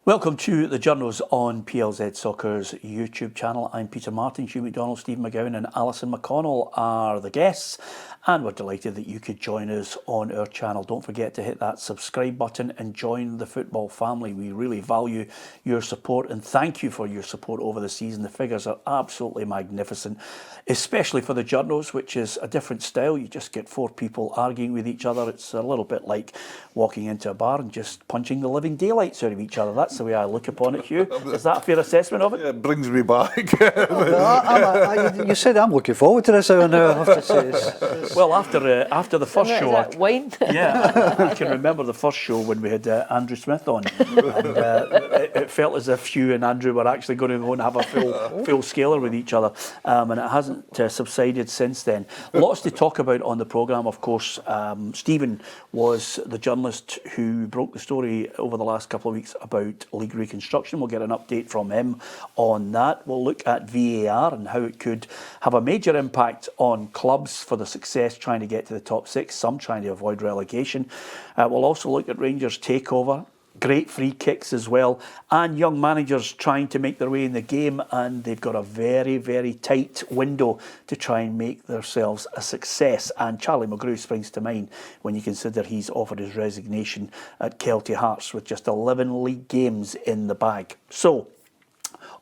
Welcome to the Journos on PLZ Soccer's YouTube channel. I'm Peter Martin, Hugh McDonald, Stephen McGowan and Alison McConnell are the guests, and we're delighted that you could join us on our channel. Don't forget to hit that subscribe button and join the football family. We really value your support and thank you for your support over the season. The figures are absolutely magnificent, especially for the Journos, which is a different style. You just get four people arguing with each other. It's a little bit like walking into a bar and just punching the living daylights out of each other. That's the way I look upon it, Hugh. Is that a fair assessment of it? Yeah, it brings me back. You said I'm looking forward to this hour now, I have to say. Well, after the first show, Is that wine? yeah, I can remember the first show when we had Andrew Smith on, and it felt as if Hugh and Andrew were actually going to go and have a full scaler with each other, and it hasn't subsided since then. Lots to talk about on the programme, of course. Stephen was the journalist who broke the story over the last couple of weeks about league reconstruction. We'll get an update from him on that. We'll look at VAR and how it could have a major impact on clubs for the success trying to get to the top six, some trying to avoid relegation. We'll also look at Rangers' takeover. Great free kicks as well, and young managers trying to make their way in the game, and they've got a very, very tight window to try and make themselves a success. And Charlie Mulgrew springs to mind when you consider he's offered his resignation at Celtic Hearts with just 11 league games in the bag. So,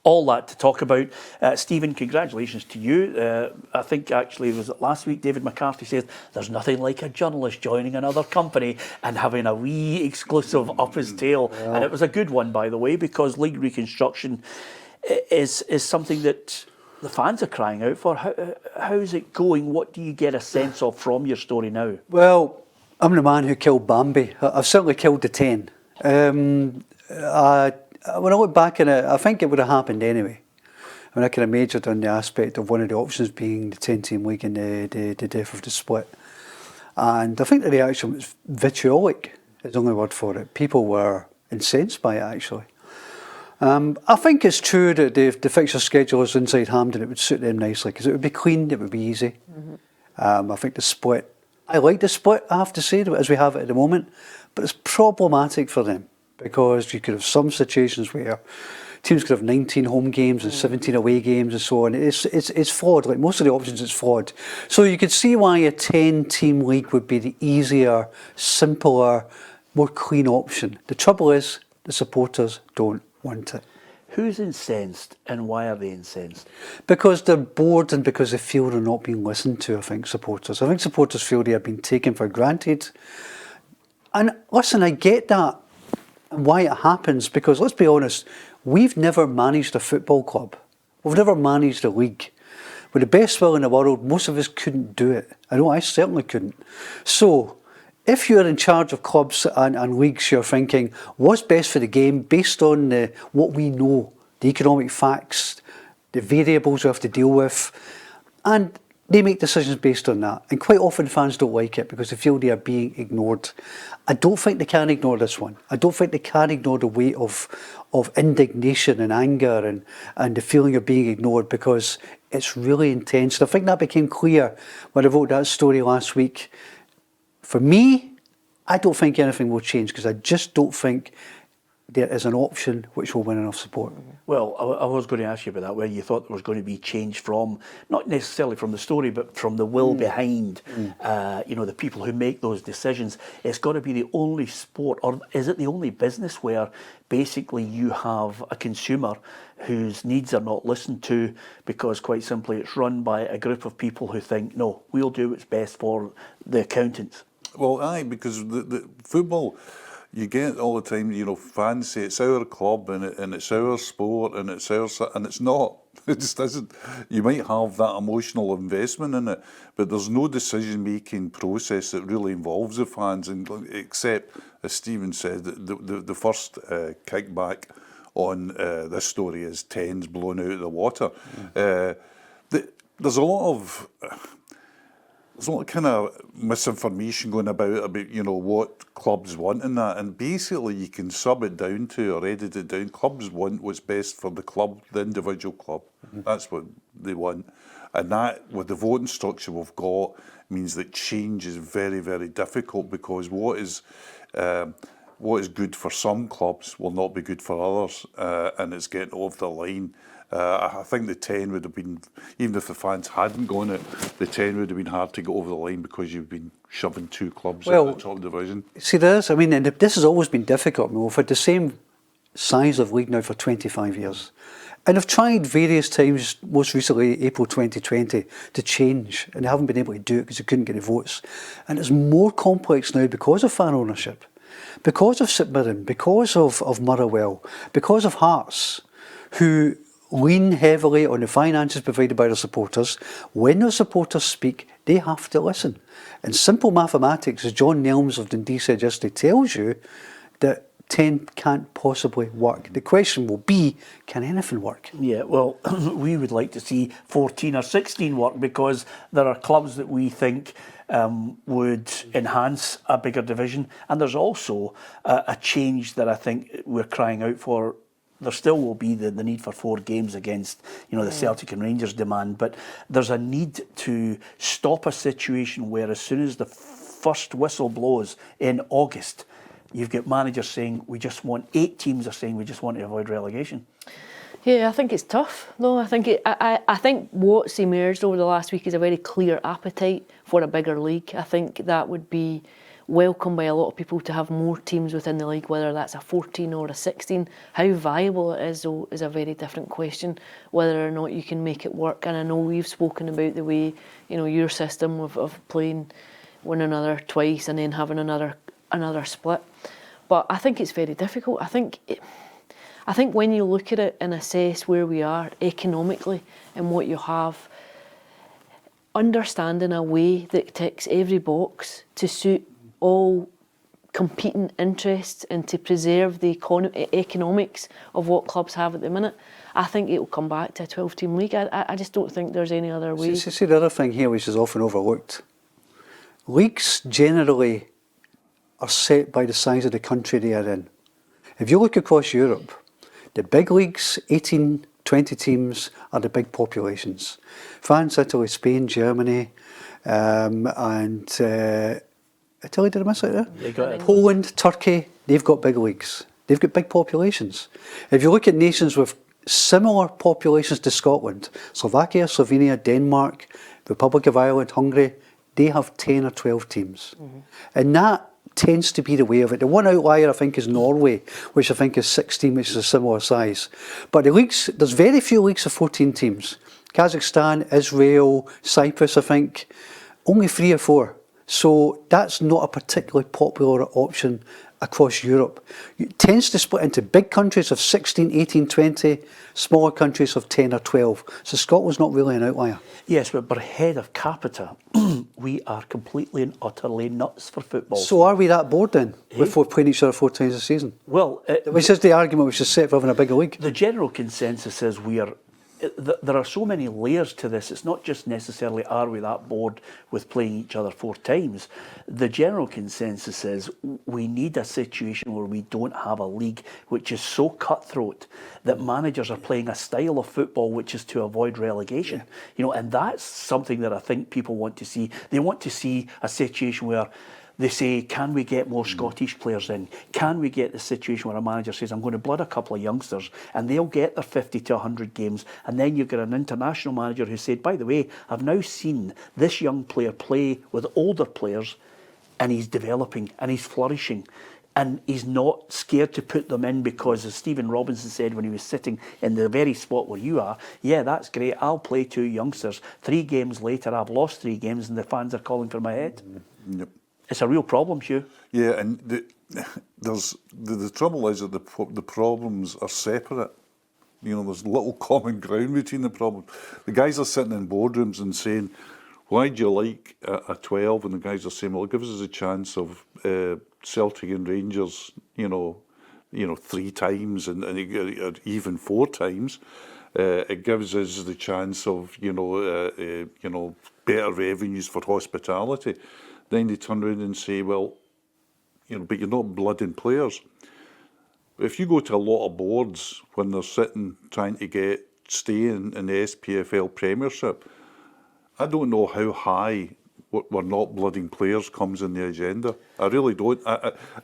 all that to talk about. Stephen, congratulations to you. I think actually, was it last week, David McCarthy said there's nothing like a journalist joining another company and having a wee exclusive up his tail. Yeah. And it was a good one, by the way, because league reconstruction is something that the fans are crying out for. How's it going? What do you get a sense of from your story now? Well, I'm the man who killed Bambi. I've certainly killed the 10. When I look back on it, I think it would have happened anyway. I mean, I kind of majored on the aspect of one of the options being the 10-team league and the death of the split. And I think the reaction was vitriolic, is the only word for it. People were incensed by it, actually. I think it's true that the fixture schedulers inside Hampden, it would suit them nicely, because it would be clean, it would be easy. Mm-hmm. I think the split, I like the split, I have to say, as we have it at the moment, but it's problematic for them. Because you could have some situations where teams could have 19 home games and 17 away games and so on. It's flawed. Like most of the options, it's flawed. So you could see why a 10-team league would be the easier, simpler, more clean option. The trouble is, the supporters don't want it. Who's incensed and why are they incensed? Because they're bored and because they feel they're not being listened to, I think supporters feel they are being taken for granted. And listen, I get that. And why it happens, because let's be honest, we've never managed a football club. We've never managed a league. With the best will in the world, most of us couldn't do it. I know I certainly couldn't. So, if you're in charge of clubs and leagues, you're thinking, what's best for the game based on what we know, the economic facts, the variables we have to deal with, and they make decisions based on that. And quite often fans don't like it because they feel they are being ignored. I don't think they can ignore this one. I don't think they can ignore the weight of indignation and anger and the feeling of being ignored, because it's really intense. And I think that became clear when I wrote that story last week. For me, I don't think anything will change, because I just don't think there is an option which will win enough support. Well, I was going to ask you about that, where you thought there was going to be change from, not necessarily from the story, but from the will behind, the people who make those decisions. It's got to be the only sport, or is it the only business where basically you have a consumer whose needs are not listened to because quite simply it's run by a group of people who think, no, we'll do what's best for the accountants? Well, aye, because the football, you get all the time, fans say it's our club and it's our sport and it's ours, and it's not. It just isn't. You might have that emotional investment in it, but there's no decision-making process that really involves the fans, except, as Stephen said, the first kickback on this story is 10s blown out of the water. There's a lot of kind of misinformation going about what clubs want in that, and basically you can sub it down to, or edit it down. Clubs want what's best for the club, the individual club. Mm-hmm. That's what they want, and that, with the voting structure we've got, means that change is very, very difficult, because what is what is good for some clubs will not be good for others, and it's getting over the line. I think the 10 would have been, even if the fans hadn't gone it, the 10 would have been hard to get over the line because you've been shoving two clubs at the top division. See, I mean, and this has always been difficult. We've had the same size of league now for 25 years. And I've tried various times, most recently April 2020, to change, and they haven't been able to do it because they couldn't get the votes. And it's more complex now because of fan ownership, because of St Mirren, because of Motherwell, because of Hearts, who lean heavily on the finances provided by their supporters. When their supporters speak, they have to listen. And simple mathematics, as John Nelms of Dundee said yesterday, tells you that 10 can't possibly work. The question will be, can anything work? Yeah, well, we would like to see 14 or 16 work because there are clubs that we think would enhance a bigger division. And there's also a change that I think we're crying out for. There still will be the need for 4 games against, the Celtic and Rangers demand, but there's a need to stop a situation where as soon as the first whistle blows in August, you've got managers saying we just want 8 teams are saying we just want to avoid relegation. Yeah, I think it's tough. No, I think what's emerged over the last week is a very clear appetite for a bigger league. I think that would be welcome by a lot of people to have more teams within the league, whether that's a 14 or a 16. How viable it is, though, is a very different question, whether or not you can make it work. And I know we've spoken about the way, your system of playing one another twice and then having another split. But I think it's very difficult. I think when you look at it and assess where we are economically and what you have, understanding a way that ticks every box to suit all competing interests and to preserve the economics of what clubs have at the minute, I think it will come back to a 12-team league. I just don't think there's any other way. See, the other thing here, which is often overlooked, leagues generally are set by the size of the country they are in. If you look across Europe, the big leagues, 18, 20 teams, are the big populations. France, Italy, Spain, Germany, and Italy, did I miss out there? Poland, Turkey, they've got big leagues. They've got big populations. If you look at nations with similar populations to Scotland, Slovakia, Slovenia, Denmark, Republic of Ireland, Hungary, they have 10 or 12 teams. Mm-hmm. And that tends to be the way of it. The one outlier, I think, is Norway, which I think is 16, which is a similar size. But the leagues, there's very few leagues of 14 teams. Kazakhstan, Israel, Cyprus, I think, only 3 or 4. So that's not a particularly popular option across Europe. It tends to split into big countries of 16, 18, 20, smaller countries of 10 or 12. So Scotland's not really an outlier. Yes, but per head of capita, we are completely and utterly nuts for football. So are we that bored then, with playing each other 4 times a season? Well, which is the argument which is set for having a bigger league. The general consensus is there are so many layers to this. It's not just necessarily are we that bored with playing each other 4 times. The general consensus is we need a situation where we don't have a league which is so cutthroat that managers are playing a style of football which is to avoid relegation. And that's something that I think people want to see. They want to see a situation where they say, can we get more Scottish players in? Can we get the situation where a manager says, I'm going to blood a couple of youngsters and they'll get their 50 to 100 games. And then you've got an international manager who said, by the way, I've now seen this young player play with older players and he's developing and he's flourishing. And he's not scared to put them in because, as Stephen Robinson said when he was sitting in the very spot where you are, yeah, that's great, I'll play 2 youngsters. 3 games later, I've lost 3 games and the fans are calling for my head. Yep. It's a real problem, Hugh. Yeah, and the trouble is that the problems are separate. There's little common ground between the problems. The guys are sitting in boardrooms and saying, why do you like a 12? And the guys are saying, well, it gives us a chance of Celtic and Rangers, 3 times and even 4 times. It gives us the chance of, better revenues for hospitality. Then they turn around and say, well, but you're not blooding players. If you go to a lot of boards when they're sitting trying to stay in the SPFL Premiership, I don't know how high we're not blooding players comes in the agenda. I really don't.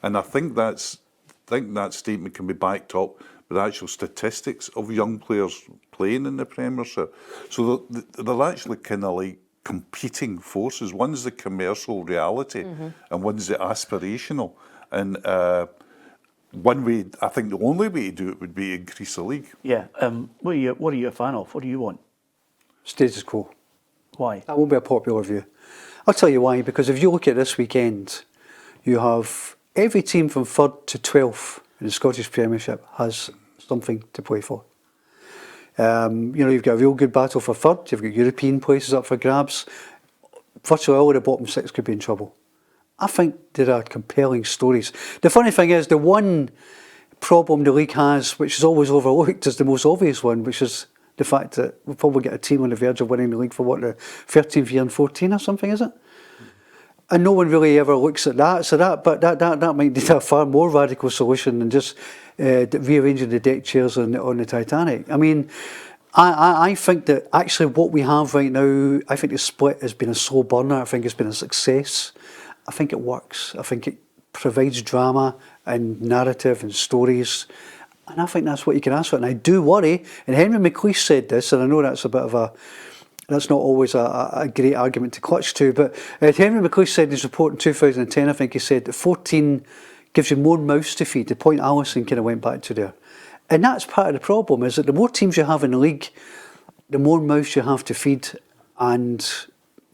And I think that's think that statement can be backed up with actual statistics of young players playing in the Premiership. So they're actually kind of like competing forces. One's the commercial reality and one's the aspirational. And one way, I think the only way to do it would be increase the league. Yeah. What are you a fan of? What do you want? Status quo. Why? That won't be a popular view. I'll tell you why, because if you look at this weekend, you have every team from 3rd to 12th in the Scottish Premiership has something to play for. You've got a real good battle for 3rd, you've got European places up for grabs. Virtually all of the bottom 6 could be in trouble. I think there are compelling stories. The funny thing is, the one problem the league has, which is always overlooked, is the most obvious one, which is the fact that we'll probably get a team on the verge of winning the league for the 13th year and 14 or something, is it? And no one really ever looks at that. So that might need a far more radical solution than just rearranging the deck chairs on the Titanic. I mean, I think that actually what we have right now, I think the split has been a slow burner. I think it's been a success. I think it works. I think it provides drama and narrative and stories. And I think that's what you can ask for. And I do worry, and Henry McLeish said this, and I know that's a bit of that's not always a great argument to clutch to, but Henry McLeish said in his report in 2010, I think he said that 14 gives you more mouths to feed. The point Alison kind of went back to there. And that's part of the problem, is that the more teams you have in the league, the more mouths you have to feed. And,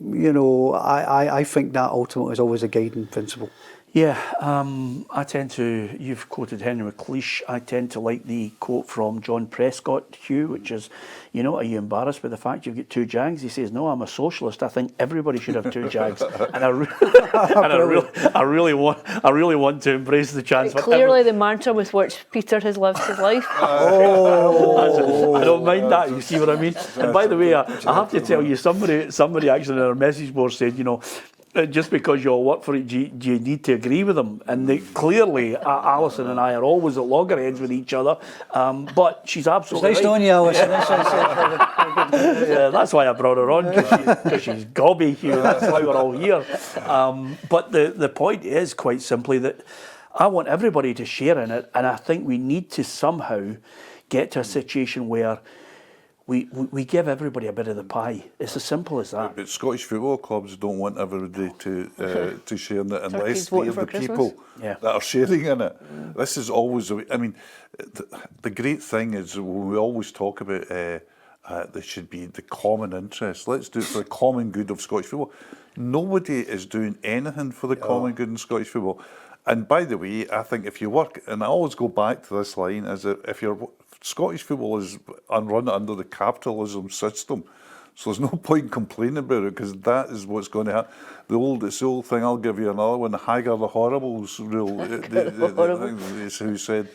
I think that ultimately is always a guiding principle. Yeah, I tend to, you've quoted Henry McLeish, I tend to like the quote from John Prescott, Hugh, which is, are you embarrassed by the fact you've got 2 Jags? He says, no, I'm a socialist. I think everybody should have 2 Jags. And I really want to embrace the chance. Clearly the mantra with which Peter has lived his life. I don't mind that, you see what I mean? And by the way, I have to tell you, somebody actually in our message board said, just because you all work for it, do you need to agree with them? And clearly, Alison and I are always at loggerheads with each other. But she's absolutely It's nice knowing you, Alison. that's why I brought her on, because she's gobby, Hugh. That's why we're all here. But the point is, quite simply, that I want everybody to share in it, and I think we need to somehow get to a situation where we give everybody a bit of the pie. It's as simple as that. But Scottish football clubs don't want everybody to share in it unless they are the people that are sharing in it. This is always, I mean, the great thing is we always talk about there should be the common interest. Let's do it for the common good of Scottish football. Nobody is doing anything for the common good in Scottish football. And by the way, I think if you work, and I always go back to this line, is that if you're Scottish football is run under the capitalism system, so there's no point complaining about it, because that is what's going to happen. It's the old thing. I'll give you another one. The Hagar the Horribles rule. Who said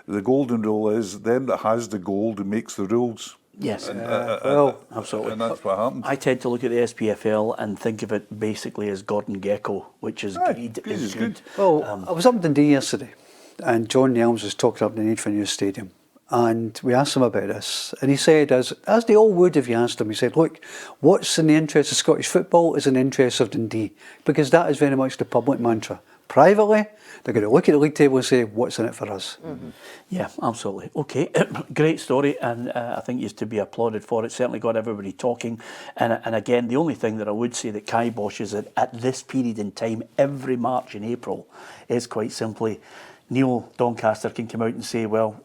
the golden rule is them that has the gold who makes the rules. Yes, absolutely, and that's what happens. I tend to look at the SPFL and think of it basically as Gordon Gekko, which is greed is good. Well, I was up in Dundee yesterday, and John Nelms was talking up the need for a new stadium. And we asked him about this, and he said, as they all would if you asked him, he said, look, what's in the interest of Scottish football is in the interest of Dundee, because that is very much the public mantra. Privately, they're going to look at the league table and say, what's in it for us? Mm-hmm. Yeah, absolutely. Okay, great story, and I think he's to be applauded for it. Certainly got everybody talking. And again, the only thing that I would say that kiboshes it at this period in time, every March and April, is quite simply, Neil Doncaster can come out and say, well,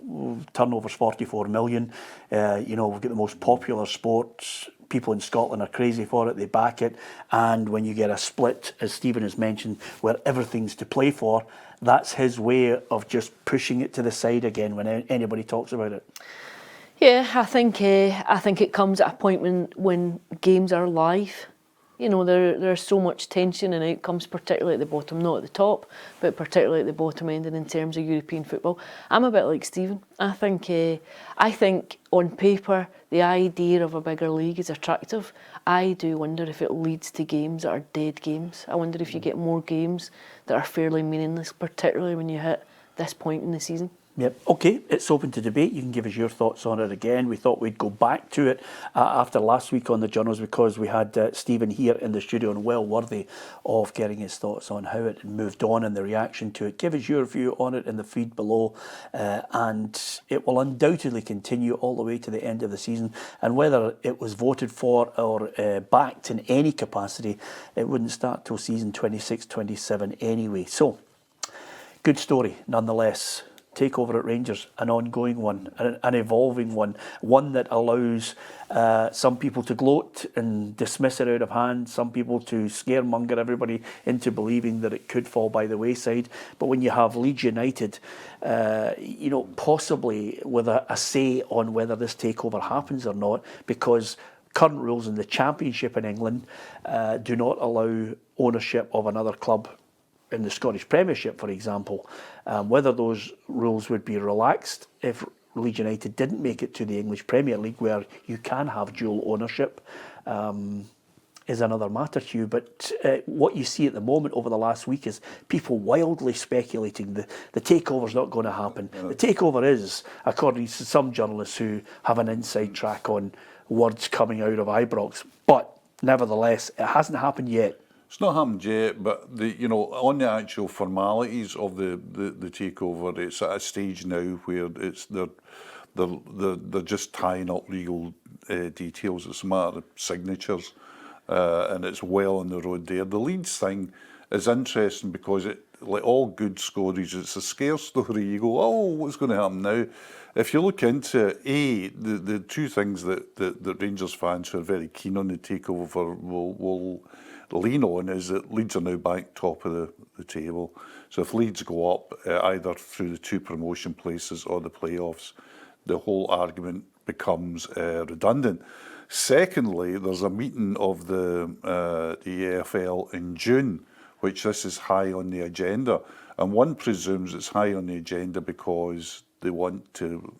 turnover's 44 million, we've got the most popular sports, people in Scotland are crazy for it, they back it, and when you get a split, as Stephen has mentioned, where everything's to play for, that's his way of just pushing it to the side again when anybody talks about it. Yeah, I think it comes at a point when games are live. There's so much tension and outcomes, particularly at the bottom, not at the top, but particularly at the bottom end and in terms of European football. I'm a bit like Stephen. I think on paper, the idea of a bigger league is attractive. I do wonder if it leads to games that are dead games. I wonder if you get more games that are fairly meaningless, particularly when you hit this point in the season. Yep. Okay, it's open to debate. You can give us your thoughts on it again. We thought we'd go back to it after last week on the Journos because we had Stephen here in the studio and well worthy of getting his thoughts on how it moved on and the reaction to it. Give us your view on it in the feed below, and it will undoubtedly continue all the way to the end of the season. And whether it was voted for or backed in any capacity, it wouldn't start till season 26-27 anyway. So, good story nonetheless. Takeover at Rangers, an ongoing one, an evolving one, one that allows some people to gloat and dismiss it out of hand, some people to scaremonger everybody into believing that it could fall by the wayside. But when you have Leeds United, possibly with a say on whether this takeover happens or not, because current rules in the Championship in England do not allow ownership of another club in the Scottish Premiership, for example, whether those rules would be relaxed if Leeds United didn't make it to the English Premier League, where you can have dual ownership, is another matter, Hugh. But what you see at the moment over the last week is people wildly speculating the takeover's not going to happen. The takeover is, according to some journalists who have an inside track on words coming out of Ibrox, but nevertheless, it hasn't happened yet. It's not happened yet, but on the actual formalities of the takeover, it's at a stage now where they're just tying up legal details. It's a matter of signatures, and it's well on the road there. The Leeds thing is interesting because like all good stories, it's a scare story. You go, oh, what's going to happen now? If you look into the two things that Rangers fans who are very keen on the takeover will lean on is that Leeds are now back top of the table. So if Leeds go up either through the two promotion places or the playoffs, the whole argument becomes redundant. Secondly, there's a meeting of the EFL in June, which this is high on the agenda, and one presumes it's high on the agenda because they want to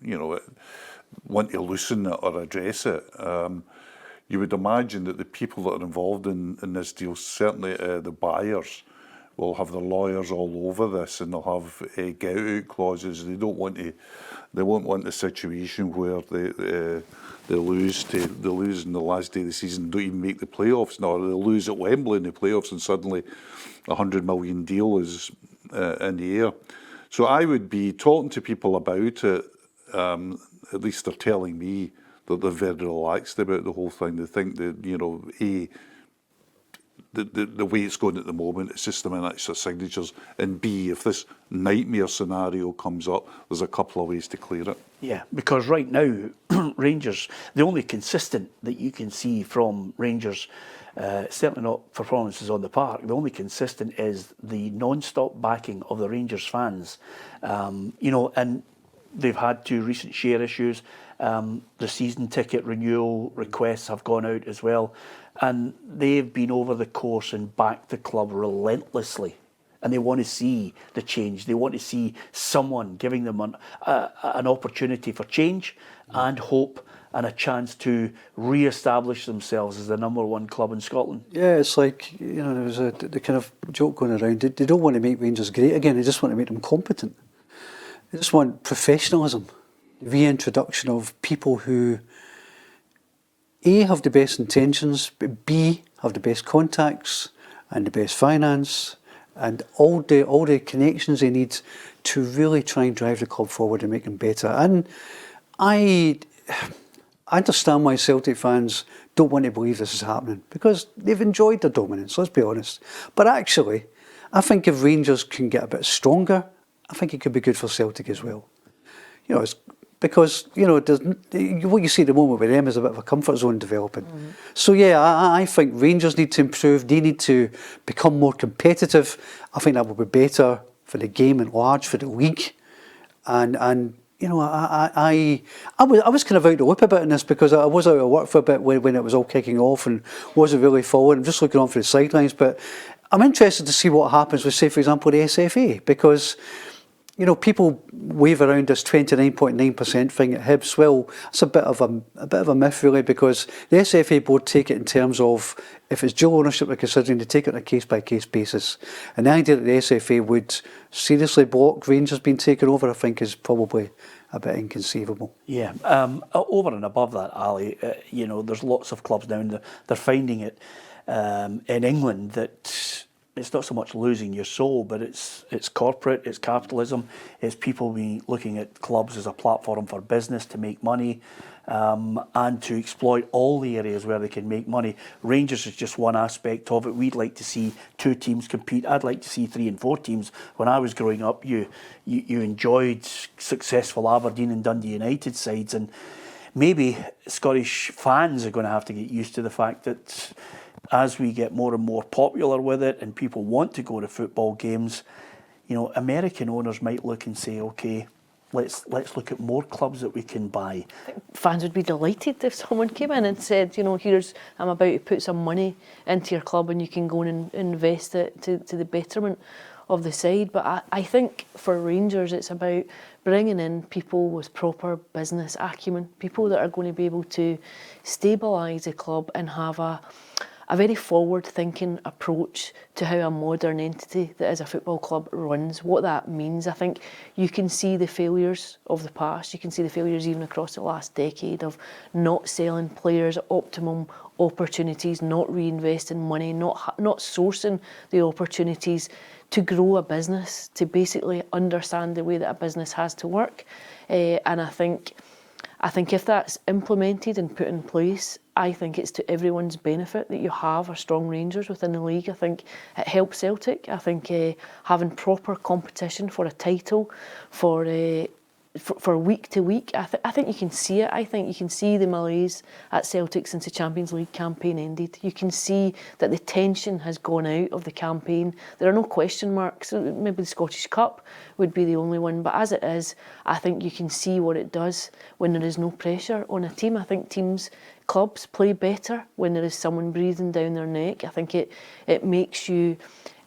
loosen it or address it. You would imagine that the people that are involved in this deal, certainly the buyers, will have their lawyers all over this, and they'll have get-out clauses. They won't want a situation where they lose in the last day of the season, don't even make the playoffs. No, they'll lose at Wembley in the playoffs, and suddenly a $100 million deal is in the air. So I would be talking to people about it. At least they're telling me that they're very relaxed about the whole thing. They think that, the way it's going at the moment, it's just a minute of signatures. And B, if this nightmare scenario comes up, there's a couple of ways to clear it. Yeah, because right now, Rangers, the only consistent that you can see from Rangers, certainly not performances on the park, the only consistent is the non-stop backing of the Rangers fans. And they've had two recent share issues. The season ticket renewal requests have gone out as well. And they've been over the course and backed the club relentlessly. And they want to see the change. They want to see someone giving them an opportunity for change and hope and a chance to re-establish themselves as the number one club in Scotland. Yeah, it's like, there was the kind of joke going around. They don't want to make Rangers great again. They just want to make them competent. They just want professionalism, reintroduction of people who A, have the best intentions, but B, have the best contacts and the best finance and all the connections they need to really try and drive the club forward and make them better. And I understand why Celtic fans don't want to believe this is happening, because they've enjoyed their dominance, let's be honest. But actually, I think if Rangers can get a bit stronger, I think it could be good for Celtic as well. It's because, what you see at the moment with them is a bit of a comfort zone developing. Mm-hmm. So yeah, I think Rangers need to improve. They need to become more competitive. I think that will be better for the game at large, for the league. And I was kind of out the loop a bit in this because I was out of work for a bit when it was all kicking off and wasn't really following. I'm just looking on for the sidelines, but I'm interested to see what happens with, say, for example, the SFA, because you know, people wave around this 29.9% thing at Hibs. Well, it's a bit of a myth, really, because the SFA board take it in terms of if it's dual ownership they're considering, they take it on a case-by-case basis. And the idea that the SFA would seriously block Rangers being taken over, I think, is probably a bit inconceivable. Yeah, over and above that, Ali, you know, there's lots of clubs now, and they're finding it in England that it's not so much losing your soul, but it's corporate, it's capitalism, it's people looking at clubs as a platform for business to make money, and to exploit all the areas where they can make money. Rangers is just one aspect of it. We'd like to see 2 teams compete. I'd like to see 3 and 4 teams. When I was growing up, you enjoyed successful Aberdeen and Dundee United sides, and maybe Scottish fans are going to have to get used to the fact that as we get more and more popular with it and people want to go to football games, you know, American owners might look and say, okay, let's look at more clubs that we can buy. I think fans would be delighted if someone came in and said, you know, I'm about to put some money into your club and you can go and invest it to the betterment of the side. But I think for Rangers it's about bringing in people with proper business acumen, people that are going to be able to stabilise the club and have a very forward-thinking approach to how a modern entity that is a football club runs, what that means. I think you can see the failures of the past, you can see the failures even across the last decade of not selling players optimum opportunities, not reinvesting money, not sourcing the opportunities to grow a business, to basically understand the way that a business has to work. And I think if that's implemented and put in place, I think it's to everyone's benefit that you have a strong Rangers within the league. I think it helps Celtic. I think having proper competition for a title, for week to week, I think you can see it. I think you can see the malaise at Celtic since the Champions League campaign ended. You can see that the tension has gone out of the campaign. There are no question marks. Maybe the Scottish Cup would be the only one, but as it is, I think you can see what it does when there is no pressure on a team. I think clubs play better when there is someone breathing down their neck. I think it makes you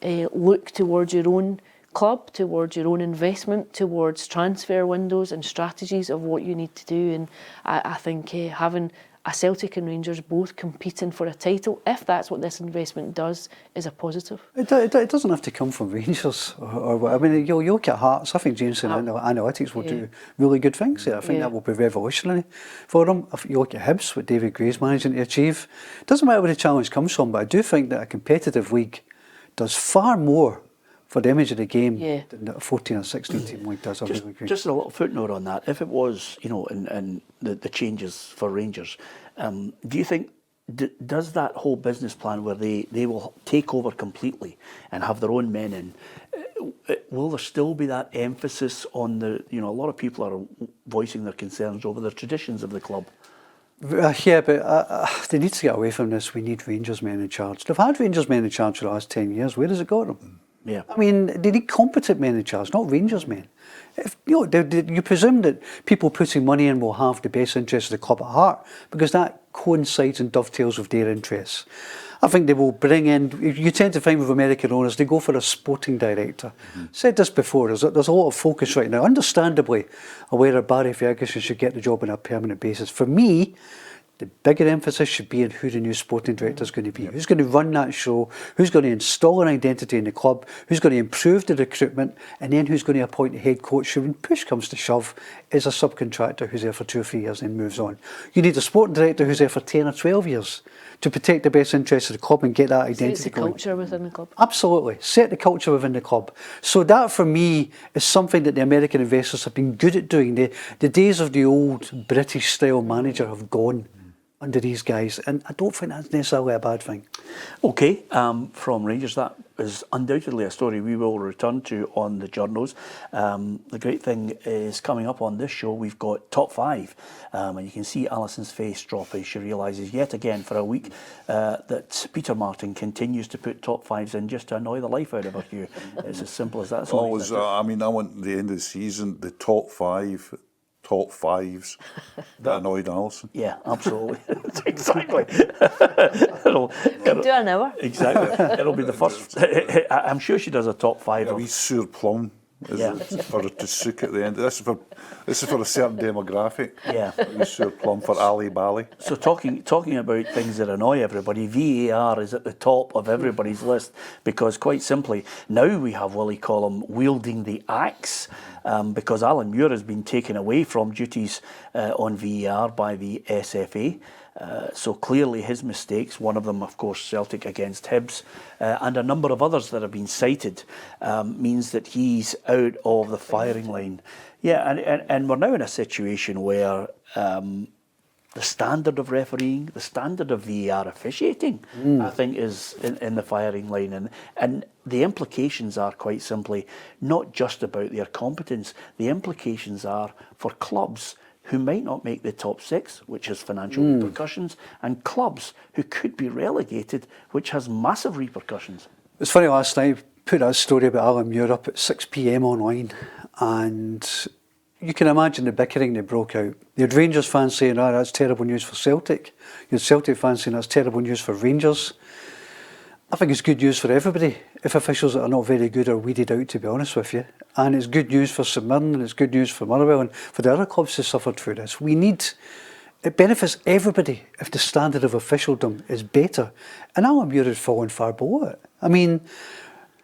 look towards your own club, towards your own investment, towards transfer windows and strategies of what you need to do. And I think having a Celtic and Rangers both competing for a title, if that's what this investment does, is a positive. It doesn't have to come from Rangers or I mean, you look at Hearts. I think Jameson Analytics will do really good things there. I think that will be revolutionary for them. If you look at Hibs, what David Gray's managing to achieve, it doesn't matter where the challenge comes from, but I do think that a competitive league does far more for the image of the game than a 14 or 16 team league does. Just a little footnote on that. If it was, you know, and the changes for Rangers, do you think, does that whole business plan where they will take over completely and have their own men in, will there still be that emphasis on a lot of people are voicing their concerns over the traditions of the club? Yeah, but they need to get away from this. We need Rangers men in charge. They've had Rangers men in charge for the last 10 years. Where does it got them? Yeah. I mean, they need competent men in charge, not Rangers men. If, you presume that people putting money in will have the best interests of the club at heart, because that coincides and dovetails with their interests. I think they will bring in, you tend to find with American owners, they go for a sporting director. Said this before, there's a lot of focus right now, understandably, on whether Barry Ferguson should get the job on a permanent basis. For me, the bigger emphasis should be on who the new sporting director is going to be. Who's going to run that show, who's going to install an identity in the club, who's going to improve the recruitment, and then who's going to appoint a head coach who, when push comes to shove, is a subcontractor who's there for 2 or 3 years and moves on. You need a sporting director who's there for 10 or 12 years to protect the best interests of the club and get that identity Set the culture within the club. Absolutely. Set the culture within the club. So that, for me, is something that the American investors have been good at doing. The days of the old British-style manager have gone under these guys, and I don't think that's necessarily a bad thing. Okay, from Rangers, that is undoubtedly a story we will return to on the Journos. The great thing is, coming up on this show, we've got top 5, and you can see Alison's face drop as she realises yet again for a week that Peter Martin continues to put top 5s in just to annoy the life out of her, Hugh. It's as simple as that. Always, I want the end of the season, the top 5 top 5s that annoyed Alison. Yeah, absolutely. Exactly. Do an hour. Exactly. It'll be the first. I'm sure she does a top 5. A wee Sir Plum for a tussook at the end. This is for a certain demographic. Yeah. Sure plum for Ali Bali. So talking about things that annoy everybody, VAR is at the top of everybody's list because quite simply now we have Willie Collum wielding the axe because Alan Muir has been taken away from duties on VAR by the SFA. So clearly his mistakes, one of them of course Celtic against Hibs and a number of others that have been cited, means that he's out of the firing line. Yeah, and we're now in a situation where the standard of refereeing, the standard of VAR officiating, I think is in the firing line. And the implications are quite simply not just about their competence, the implications are for clubs who might not make the top 6, which has financial repercussions, and clubs who could be relegated, which has massive repercussions. It's funny, last night I put a story about Alan Muir up at 6 p.m. online, and you can imagine the bickering that broke out. You had Rangers fans saying, that's terrible news for Celtic. You had Celtic fans saying that's terrible news for Rangers. I think it's good news for everybody if officials that are not very good are weeded out, to be honest with you. And it's good news for St Mirren, and it's good news for Motherwell and for the other clubs who suffered through this. It benefits everybody if the standard of officialdom is better. And Alan Muir has fallen far below it. I mean,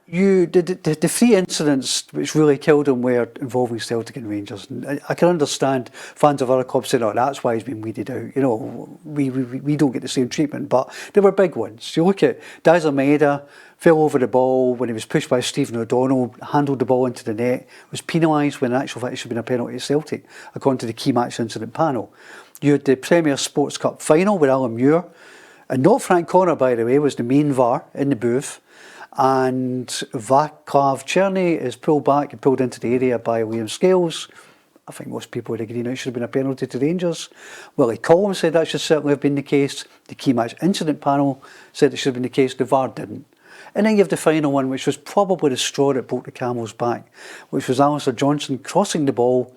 the 3 incidents which really killed him were involving Celtic and Rangers. And I can understand fans of other clubs saying, that's why he's been weeded out. You know, we don't get the same treatment, but they were big ones. You look at Daiser Maeda, fell over the ball when he was pushed by Stephen O'Donnell, handled the ball into the net, was penalised when in actual fact it should have been a penalty to Celtic, according to the key match incident panel. You had the Premier Sports Cup final with Alan Muir, and not Frank Connor, by the way, was the main VAR in the booth. And Vaclav Cherny is pulled back and pulled into the area by Liam Scales. I think most people would agree now it should have been a penalty to Rangers. Willie Collum said that should certainly have been the case. The key match incident panel said it should have been the case. The VAR didn't. And then you have the final one, which was probably the straw that broke the camel's back, which was Alistair Johnson crossing the ball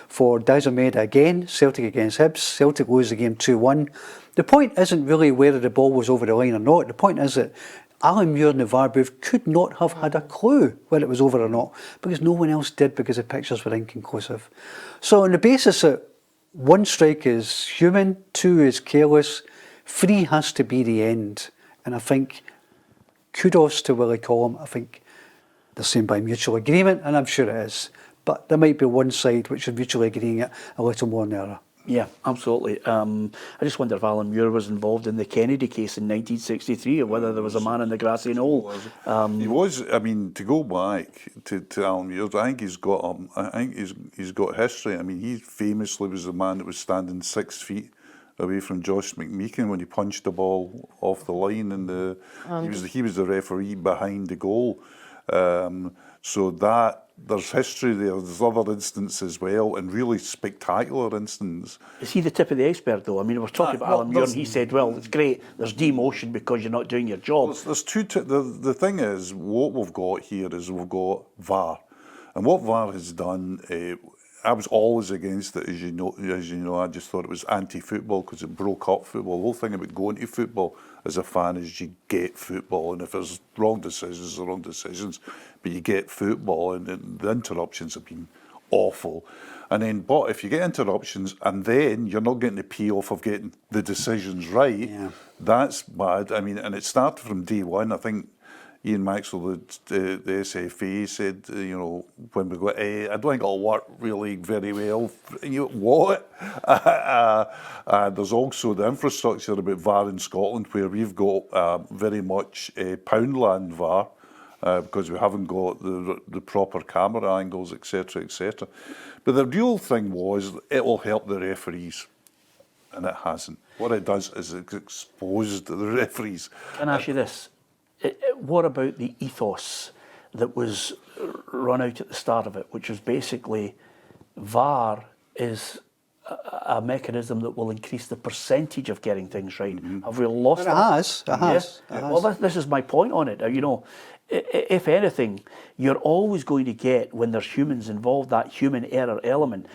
for Daiser Maeda again, Celtic against Hibs. Celtic lose the game 2-1. The point isn't really whether the ball was over the line or not. The point is that Alan Muir in the VAR booth could not have had a clue whether it was over or not, because no one else did, because the pictures were inconclusive. So on the basis that 1 strike is human, 2 is careless, 3 has to be the end. And I think kudos to Willie Collum. I think they're saying by mutual agreement, and I'm sure it is. But there might be one side which is mutually agreeing it a little more than the other. Yeah, absolutely. I just wonder if Alan Muir was involved in the Kennedy case in 1963, or whether there was a man in the grassy knoll. He was. I mean, to go back to Alan Muir, I think he's got history. I mean, he famously was the man that was standing 6 feet away from Josh McMeekin when he punched the ball off the line, and he was the referee behind the goal. So that there's history there. There's other instances as well, and really spectacular instances. Is he the tip of the iceberg, though? I mean, we're talking about Alan Muir, and he said, "Well, it's great. There's demotion because you're not doing your job." There's two. The thing is, what we've got here is we've got VAR, and what VAR has done. I was always against it, as you know. I just thought it was anti-football because it broke up football. The whole thing about going to football as a fan is you get football, and if there's wrong decisions, they're wrong decisions, but you get football, and the interruptions have been awful. But if you get interruptions and then you're not getting the payoff of getting the decisions right, that's bad. I mean, and it started from day one. I think Ian Maxwell, the SFA, said, when we got I don't think it'll work really very well. What? There's also the infrastructure about VAR in Scotland, where we've got very much Poundland VAR, because we haven't got the proper camera angles, etc., etc. But the real thing was it will help the referees, and it hasn't. What it does is it's exposed the referees. Can I ask you this? What about the ethos that was run out at the start of it, which was basically VAR is a mechanism that will increase the percentage of getting things right? Have we lost that? It has. Well, this is my point on it. If anything, you're always going to get, when there's humans involved, that human error element.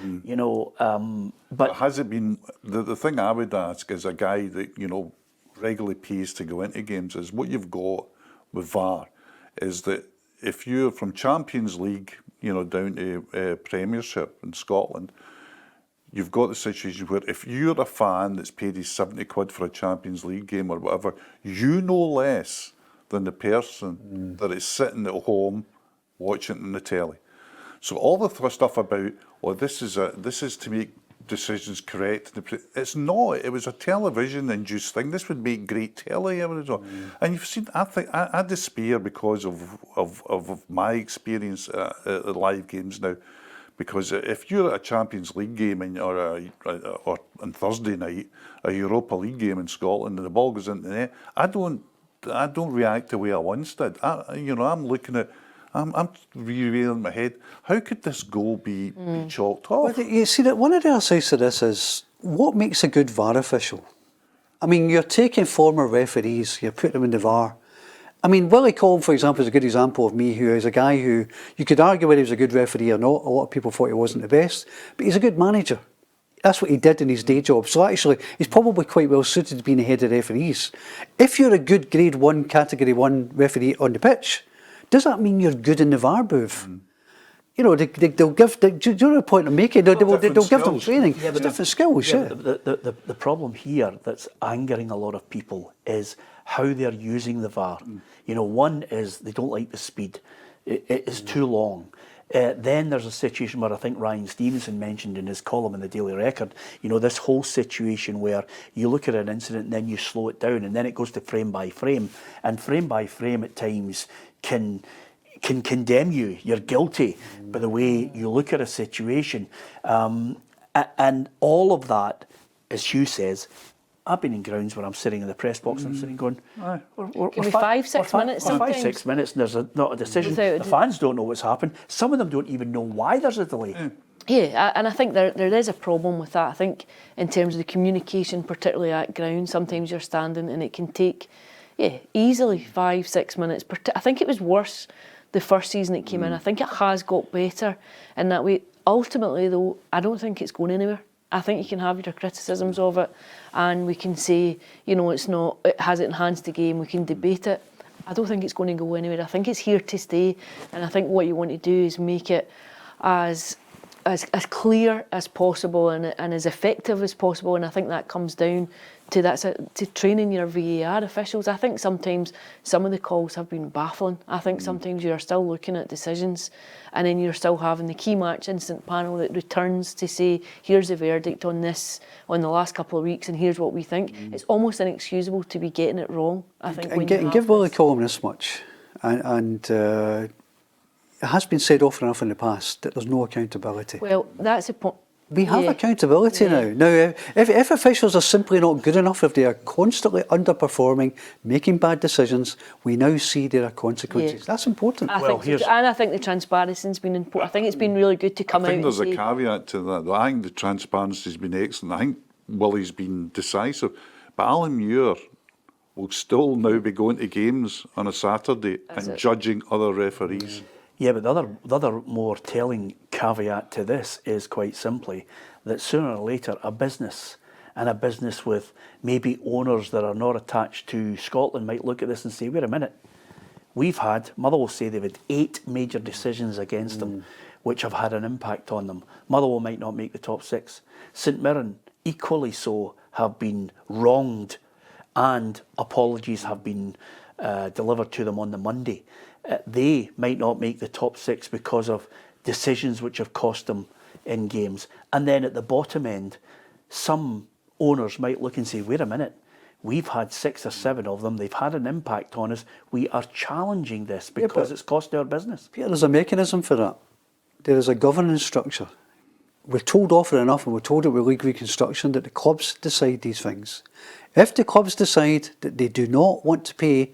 But has it been the thing I would ask as a guy that regularly pays to go into games is what you've got with VAR is that if you're from Champions League down to Premiership in Scotland, you've got the situation where if you're a fan that's paid his 70 quid for a Champions League game or whatever, you know less than the person that is sitting at home watching it on the telly. So all the stuff about, this is to make decisions correct. It's not. It was a television-induced thing. This would make great telly. And you've seen, I despair because of my experience at live games now. Because if you're at a Champions League game or on Thursday night, a Europa League game in Scotland, and the ball goes into the net, I don't react the way I once did. I'm looking at, I'm rereading in my head, how could this goal be chalked off? Well, you see, that one of the other sides of this is, what makes a good VAR official? I mean, you're taking former referees, you put them in the VAR. I mean, Willie Collum, for example, is a good example of me, who is a guy who, you could argue whether he was a good referee or not. A lot of people thought he wasn't the best, but he's a good manager. That's what he did in his day job. So actually, he's probably quite well suited to being the head of referees. If you're a good Grade 1, Category 1 referee on the pitch, does that mean you're good in the VAR booth? They'll give, do you know the point I'm making? They'll give them training. Yeah, but different skills, yeah. The problem here that's angering a lot of people is how they're using the VAR. One is they don't like the speed. It is too long. Then there's a situation where I think Ryan Stevenson mentioned in his column in the Daily Record, this whole situation where you look at an incident and then you slow it down and then it goes to frame by frame. And frame by frame at times can condemn you. You're guilty by the way you look at a situation. And all of that, as Hugh says, I've been in grounds where I'm sitting in the press box and I'm sitting going, Can be 5-6 minutes sometimes. 5-6 minutes and there's not a decision. The fans don't know what's happened. Some of them don't even know why there's a delay. Yeah, and I think there is a problem with that. I think in terms of the communication, particularly at ground, sometimes you're standing and it can take, easily 5-6 minutes. I think it was worse the first season it came in. I think it has got better in that way. Ultimately, though, I don't think it's going anywhere. I think you can have your criticisms of it and we can say, it has enhanced the game, we can debate it. I don't think it's going to go anywhere. I think it's here to stay, and I think what you want to do is make it as clear as possible and as effective as possible, and I think that comes down to training your VAR officials. I think sometimes some of the calls have been baffling. I think sometimes you're still looking at decisions and then you're still having the key match instant panel that returns to say, here's the verdict on this on the last couple of weeks and here's what we think. It's almost inexcusable to be getting it wrong, I think. And give Willie Collum this much, and it has been said often enough in the past that there's no accountability. Well, that's a point. We have accountability now. Now, if officials are simply not good enough, if they are constantly underperforming, making bad decisions, we now see there are consequences. That's important. I think the transparency's been important. I think it's been really good to come out. I think there's a caveat to that. I think the transparency's been excellent. I think Willie's been decisive. But Alan Muir will still now be going to games on a Saturday and judging other referees. Yeah, but the other more telling caveat to this is quite simply that sooner or later a business with maybe owners that are not attached to Scotland might look at this and say, wait a minute, Motherwell say they've had 8 major decisions against them which have had an impact on them. Motherwell might not make the top 6. St Mirren, equally so, have been wronged and apologies have been delivered to them on the Monday. They might not make the top 6 because of decisions which have cost them in games. And then at the bottom end, some owners might look and say, wait a minute, we've had 6 or 7 of them, they've had an impact on us, we are challenging this because it's cost our business. Peter, there's a mechanism for that. There is a governance structure. We're told often enough, and we're told it with League Reconstruction, that the clubs decide these things. If the clubs decide that they do not want to pay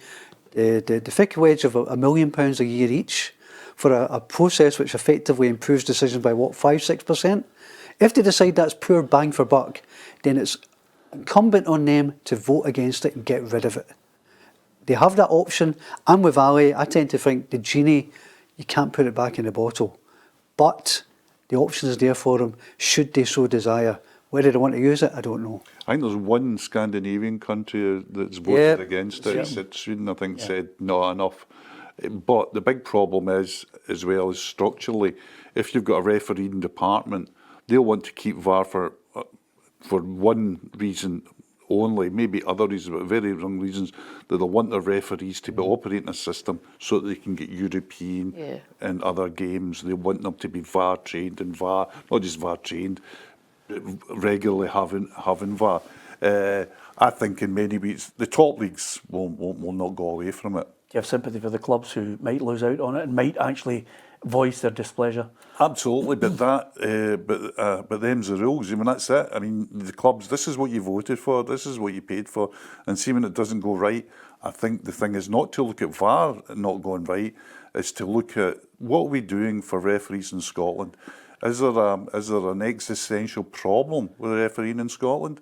the thick wedge of £1 million a year each for a process which effectively improves decisions by 5-6%. If they decide that's poor bang for buck, then it's incumbent on them to vote against it and get rid of it. They have that option. I'm with Ali. I tend to think the genie, you can't put it back in the bottle, but the option is there for them should they so desire. Whether they want to use it, I don't know. I think there's one Scandinavian country that's voted against it. Sweden, I think, said not enough. But the big problem is, as well as structurally, if you've got a refereeing department, they'll want to keep VAR for one reason only, maybe other reasons, but very wrong reasons, that they'll want their referees to be operating a system so that they can get European and other games. They want them to be VAR trained and VAR, not just VAR trained, regularly having VAR. I think in many ways the top leagues will not go away from it. Do you have sympathy for the clubs who might lose out on it and might actually voice their displeasure? Absolutely, but but them's the rules. I mean, that's it. I mean, the clubs, this is what you voted for, this is what you paid for, and see when it doesn't go right, I think the thing is not to look at VAR not going right, is to look at what are we doing for referees in Scotland. Is there an existential problem with refereeing in Scotland?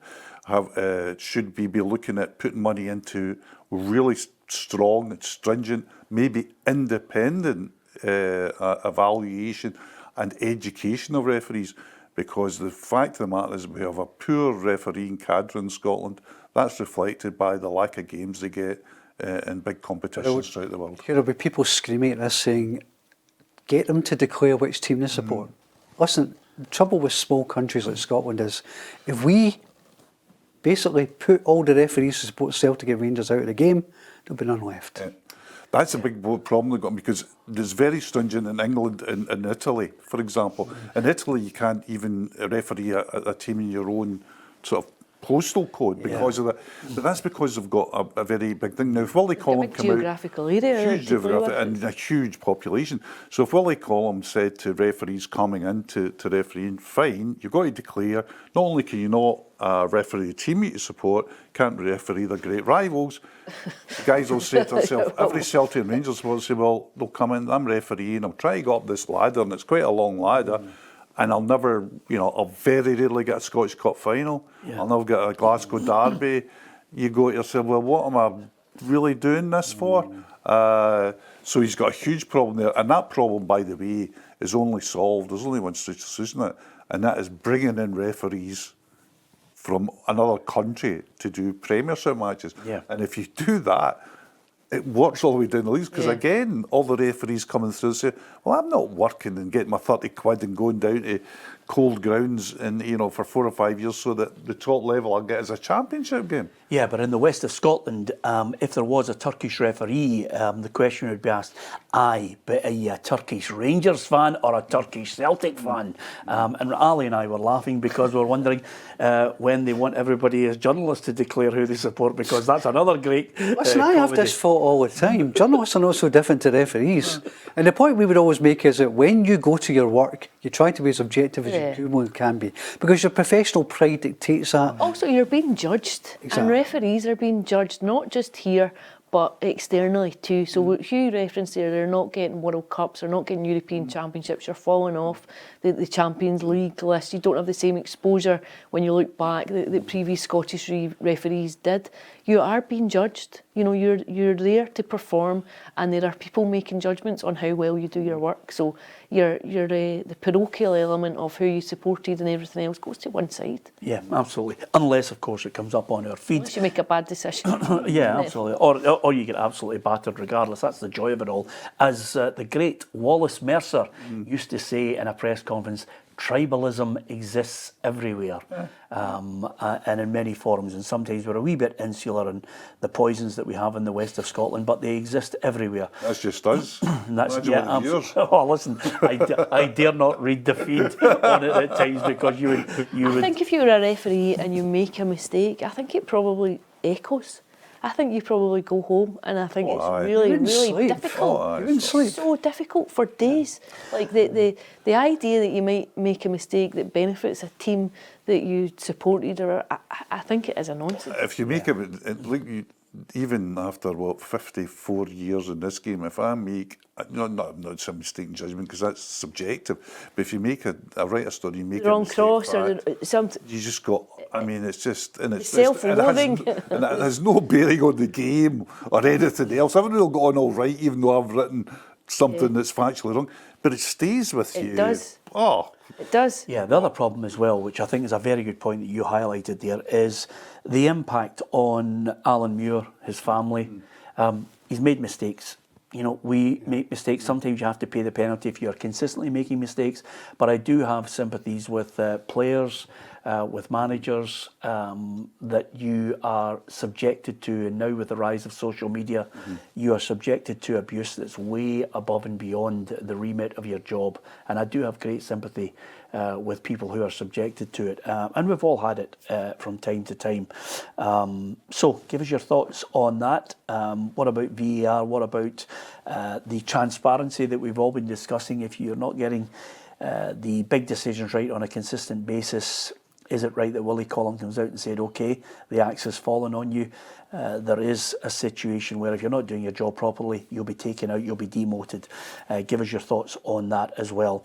Should we be looking at putting money into really strong, stringent, maybe independent evaluation and education of referees? Because the fact of the matter is we have a poor refereeing cadre in Scotland. That's reflected by the lack of games they get in big competitions throughout the world. There'll be people screaming at us saying, get them to declare which team they support. Listen, the trouble with small countries like Scotland is if we basically put all the referees who support Celtic and Rangers out of the game, there'll be none left. Yeah. That's a big problem they've got, because there's very stringent in England and in Italy, for example. In Italy, you can't even referee a team in your own sort of postal code because of that. But that's because they've got a very big thing. Now, if Willie Collum come out... geographical area. Huge geographic and a huge population. So if Willie Collum said to referees coming into refereeing, fine, you've got to declare, not only can you not referee the team you support, can't referee their great rivals. The guys will say to themselves, every Celtic and Rangers will say, well, they'll come in, I'm refereeing, I'll try to go up this ladder, and it's quite a long ladder. And I'll never, I'll very rarely get a Scottish Cup final. Yeah. I'll never get a Glasgow derby. You go to yourself, well, what am I really doing this for? So he's got a huge problem there. And that problem, by the way, is only solved. There's only one solution to it, and that is bringing in referees from another country to do Premiership matches. Yeah. And if you do that, it works all the way down the leagues, because again, all the referees coming through say, well, I'm not working and getting my 30 quid and going down to cold grounds and for 4 or 5 years so that the top level I'll get is a championship game. Yeah, but in the west of Scotland, if there was a Turkish referee, the question would be asked, but are you a Turkish Rangers fan or a Turkish Celtic fan? And Ali and I were laughing because we were wondering when they want everybody as journalists to declare who they support, because that's another great Listen, I have this thought all the time. Journalists are not so different to referees. And the point we would always make is that when you go to your work, you try to be as objective as you humanly can be, because your professional pride dictates that. Also, you're being judged, and referees are being judged not just here but externally too. So Hugh referenced there, they're not getting World Cups, they're not getting European Championships, you're falling off the Champions League list. You don't have the same exposure when you look back that the previous Scottish referees did. You are being judged. You're there to perform, and there are people making judgments on how well you do your work. So the parochial element of who you supported and everything else goes to one side. Yeah, absolutely. Unless, of course, it comes up on our feed. Unless you make a bad decision. Yeah, absolutely. Or you get absolutely battered regardless. That's the joy of it all. As the great Wallace Mercer used to say in a press conference, tribalism exists everywhere, and in many forms, and sometimes we're a wee bit insular in the poisons that we have in the west of Scotland, but they exist everywhere. That's just us. And that's absolutely. Oh, listen, I dare not read the feed on it at times, because you would. I think if you were a referee and you make a mistake, I think it probably echoes. I think you probably go home, and I think it's really difficult. It's so difficult for days. Like the idea that you might make a mistake that benefits a team that you supported, or I think it is a nonsense. If you make even after 54 years in this game, if I make not some mistake in judgment, because that's subjective, but if you make a write a story, you make the wrong a mistake, cross or something, you just got. I mean, it's just, and it's self-loathing, and it has no bearing on the game or anything else. Everyone will go on all right, even though I've written something that's factually wrong, but it stays with you. It does. Oh, it does. Yeah, the other problem as well, which I think is a very good point that you highlighted there, is the impact on Alan Muir, his family. He's made mistakes. You know, we make mistakes. Sometimes you have to pay the penalty if you're consistently making mistakes. But I do have sympathies with players, with managers that you are subjected to. And now with the rise of social media, you are subjected to abuse that's way above and beyond the remit of your job. And I do have great sympathy with people who are subjected to it. And we've all had it from time to time. So give us your thoughts on that. What about VAR? What about the transparency that we've all been discussing? If you're not getting the big decisions right on a consistent basis, is it right that Willie Collum comes out and said, okay, the axe has fallen on you? There is a situation where if you're not doing your job properly, you'll be taken out, you'll be demoted. Give us your thoughts on that as well.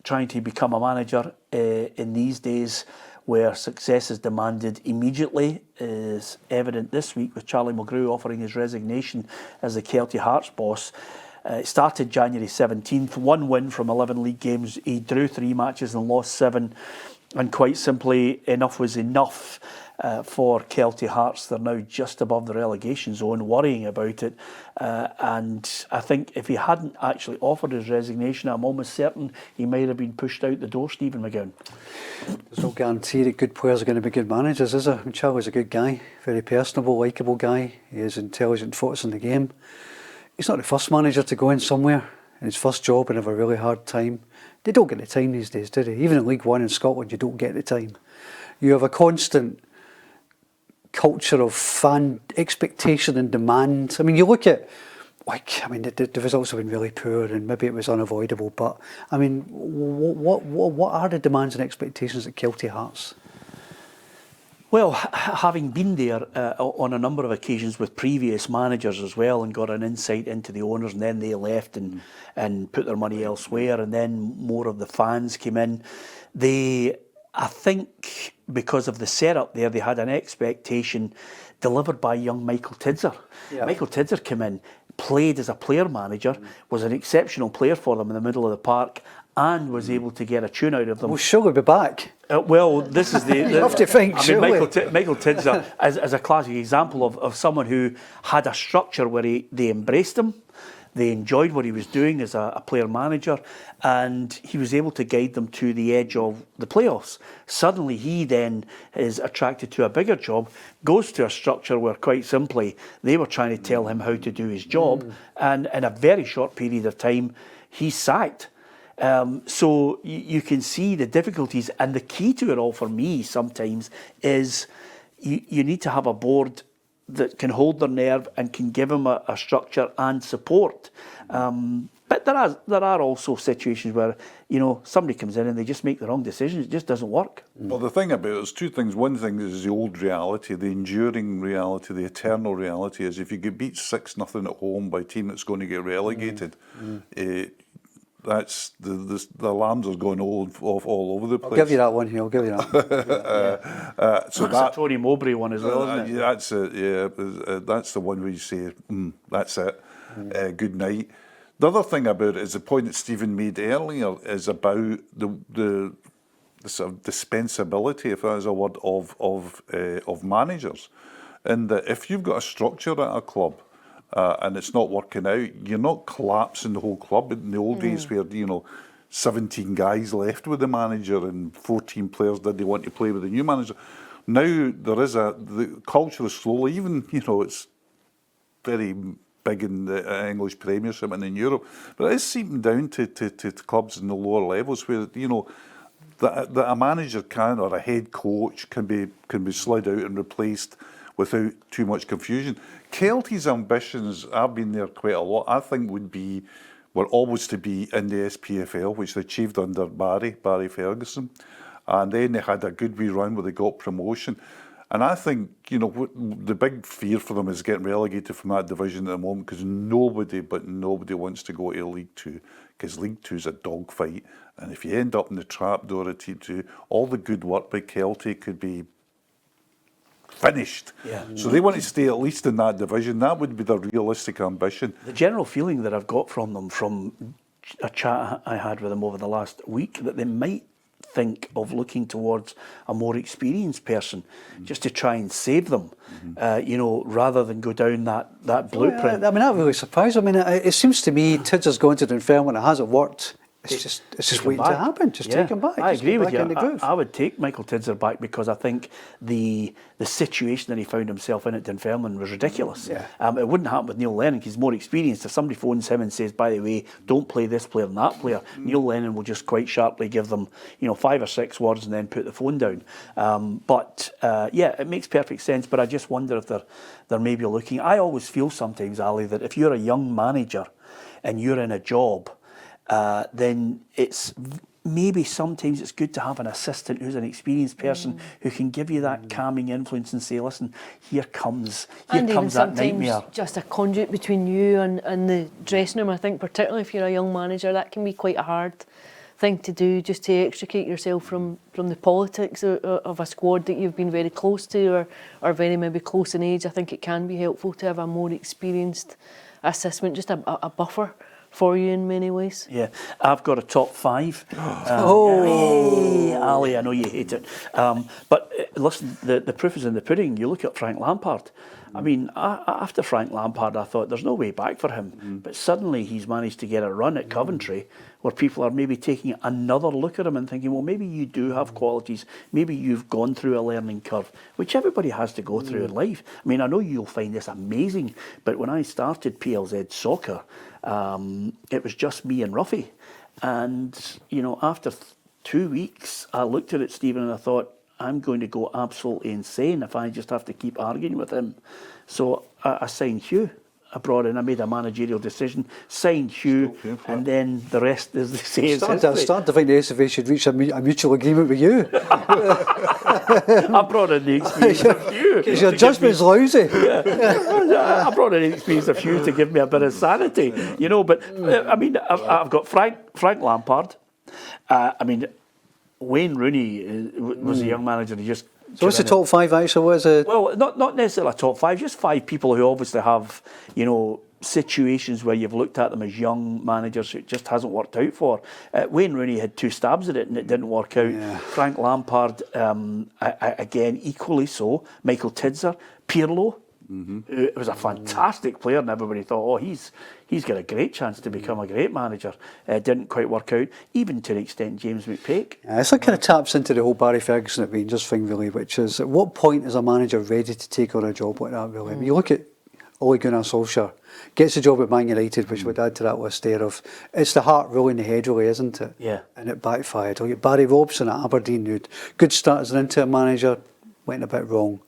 Trying to become a manager in these days where success is demanded immediately is evident this week with Charlie Mulgrew offering his resignation as the Kelty Hearts boss. It started January 17th, 1 win from 11 league games. He drew 3 matches and lost 7. And quite simply, enough was enough for Kelty Hearts. They're now just above the relegation zone, worrying about it. And I think if he hadn't actually offered his resignation, I'm almost certain he might have been pushed out the door, Stephen McGowan. There's no guarantee that good players are going to be good managers, is there? I mean, Charlie's a good guy, very personable, likeable guy. He is intelligent, focused on the game. He's not the first manager to go in somewhere in his first job and have a really hard time. They don't get the time these days, do they? Even in League One in Scotland, you don't get the time. You have a constant culture of fan expectation and demand. I mean, you look at, the results have been really poor and maybe it was unavoidable, but I mean, what are the demands and expectations at Kelty Hearts? Well, having been there on a number of occasions with previous managers as well and got an insight into the owners, and then they left and put their money elsewhere, and then more of the fans came in. I think because of the setup there, they had an expectation delivered by young Michael Tidser. Yeah. Michael Tidser came in, played as a player manager, was an exceptional player for them in the middle of the park, and was able to get a tune out of them. We'll surely be back. Well, this is the... you have to think, surely. Michael Tidser as a classic example of someone who had a structure where they embraced him, they enjoyed what he was doing as a player manager, and he was able to guide them to the edge of the playoffs. Suddenly he then is attracted to a bigger job, goes to a structure where quite simply they were trying to tell him how to do his job, and in a very short period of time he's sacked. So you can see the difficulties, and the key to it all for me sometimes is you need to have a board that can hold their nerve and can give them a structure and support. But there are also situations where, somebody comes in and they just make the wrong decision. It just doesn't work. Well, the thing about it is 2 things. One thing is the old reality, the enduring reality, the eternal reality is if you get beat 6-0 at home by a team that's going to get relegated, that's the alarms are going off all over the place. I'll give you that one here. I'll give you that. So that's a Tony Mowbray one as well, isn't it? That's it. Yeah, that's the one where you say, "That's it. Good night." The other thing about it is the point that Stephen made earlier is about the sort of dispensability, if that is a word, of managers, and that if you've got a structure at a club. And it's not working out, you're not collapsing the whole club. In the old days where, 17 guys left with the manager and 14 players did they want to play with the new manager. Now the culture is slowly, even, it's very big in the English Premiership and in Europe, but it is seeping down to clubs in the lower levels where, that a manager or a head coach can be slid out and replaced without too much confusion. Kelty's ambitions, I've been there quite a lot, I think were always to be in the SPFL, which they achieved under Barry Ferguson. And then they had a good wee run where they got promotion. And I think, the big fear for them is getting relegated from that division at the moment because nobody wants to go to League Two because League Two is a dogfight. And if you end up in the trapdoor at T2, all the good work by Kelty could be finished. Yeah. So they want to stay at least in that division. That would be their realistic ambition. The general feeling that I've got from them, from a chat I had with them over the last week, that they might think of looking towards a more experienced person just to try and save them, you know, rather than go down that blueprint. I mean, that really surprised me. I mean, it seems to me Tids gone to Dunfermline and it hasn't worked. It's just waiting to happen. Just take him back. I Just agree get with back you. in the groove. I would take Michael Tidser back because I think the situation that he found himself in at Dunfermline was ridiculous. Yeah. It wouldn't happen with Neil Lennon because he's more experienced. If somebody phones him and says, by the way, don't play this player and that player, Neil Lennon will just quite sharply give them, you know, 5 or 6 words and then put the phone down. Yeah, it makes perfect sense, but I just wonder if they're maybe looking. I always feel sometimes, Ali, that if you're a young manager and you're in a job, then it's maybe sometimes it's good to have an assistant who's an experienced person who can give you that calming influence and say, listen, here comes that nightmare. Just a conduit between you and the dressing room. I think particularly if you're a young manager, that can be quite a hard thing to do, just to extricate yourself from the politics of a squad that you've been very close to or very maybe close in age. I think it can be helpful to have a more experienced assistant, just a buffer for you in many ways. Yeah, I've got a top 5. Hey, Ali, I know you hate it. But listen, the proof is in the pudding. You look at Frank Lampard. I mean, after Frank Lampard, I thought there's no way back for him. But suddenly he's managed to get a run at Coventry where people are maybe taking another look at him and thinking, well, maybe you do have qualities. Maybe you've gone through a learning curve, which everybody has to go through in life. I mean, I know you'll find this amazing, but when I started PLZ Soccer, it was just me and Ruffy. And, you know, after 2 weeks, I looked at it, Stephen, and I thought, I'm going to go absolutely insane if I just have to keep arguing with him. So I signed Hugh. I made a managerial decision, signed Hugh, and then the rest, as they say, is history. Start to think the SFA should reach a mutual agreement with you. I brought in the experience of Hugh. Because your judgment's lousy. I brought in the experience of Hugh to give me a bit of sanity, you know. But I mean, I've got Frank Lampard. I mean, Wayne Rooney was a young manager. He just so what's the top 5 actually? What is it? Well, not necessarily a top 5, just 5 people who obviously have, you know, situations where you've looked at them as young managers who it just hasn't worked out for. Wayne Rooney had 2 stabs at it and it didn't work out. Yeah. Frank Lampard, again, equally so. Michael Tidser, Pirlo. It was a fantastic player and everybody thought, oh, he's got a great chance to become a great manager. Didn't quite work out, even to an extent James McPake. It's like kind of taps into the whole Barry Ferguson at Rangers thing really, which is at what point is a manager ready to take on a job like that really? I mean, you look at Ole Gunnar Solskjaer, gets a job at Man United, which would add to that list there of, it's the heart ruling the head really, isn't it? Yeah. And it backfired. Look at Barry Robson at Aberdeen, who'd good start as an interim manager, went a bit wrong.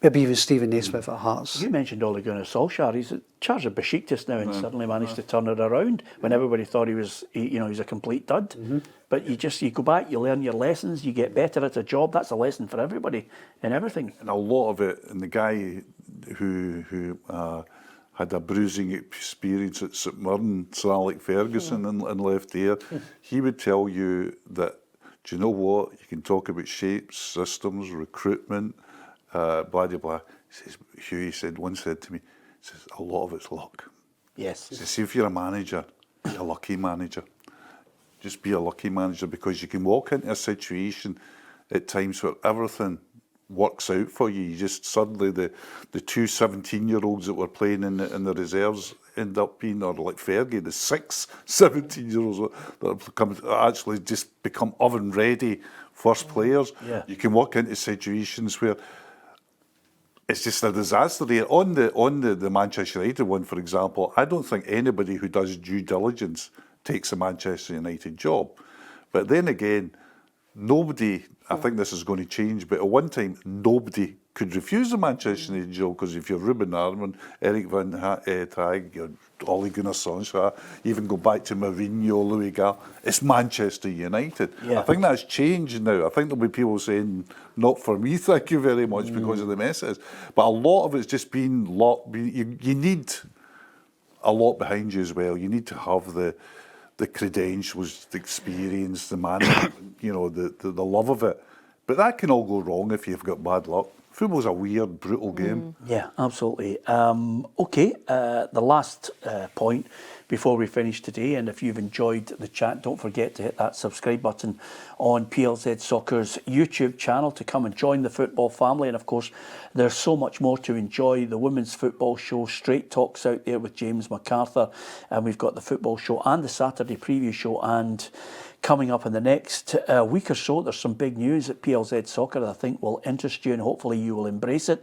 Maybe even Stephen Naismith at Hearts. You mentioned Ole Gunnar Solskjaer. He's in charge of Besiktas now and suddenly managed to turn it around when everybody thought he was a complete dud. But you go back, you learn your lessons, you get better at a job. That's a lesson for everybody and everything. And a lot of it, and the guy who had a bruising experience at St Mirren, Sir Alex Ferguson, and left there, he would tell you that, do you know what? You can talk about shapes, systems, recruitment, blah, blah, blah. Hughie once said to me, he says, a lot of it's luck. Yes. He says, see, if you're a manager, be a lucky manager. Just be a lucky manager because you can walk into a situation at times where everything works out for you. You just suddenly, the 2 17-year-olds that were playing in the reserves end up being, or like Fergie, the 6 17-year-olds that actually just become oven ready first players. Yeah. You can walk into situations where it's just a disaster there. On the Manchester United one, for example, I don't think anybody who does due diligence takes a Manchester United job. But then again, nobody, I think this is going to change, but at one time, nobody could refuse a Manchester United job because if you're Ruben Arman, Eric Van Tag, you're Ole Gunnar Solskjaer, even go back to Mourinho, Louis Gall, it's Manchester United. Yeah. I think that's changed now. I think there'll be people saying, not for me, thank you very much, because of the messages. But a lot of it's just been, you need a lot behind you as well. You need to have the credentials, the experience, the management, the love of it. But that can all go wrong if you've got bad luck. Football's a weird, brutal game. Yeah, absolutely. Okay, the last point before we finish today. And if you've enjoyed the chat, don't forget to hit that subscribe button on PLZ Soccer's YouTube channel to come and join the football family. And of course, there's so much more to enjoy. The women's football show, Straight Talks, out there with James MacArthur, and we've got the football show and the Saturday preview show. And coming up in the next week or so, there's some big news at PLZ Soccer that I think will interest you, and hopefully you will embrace it.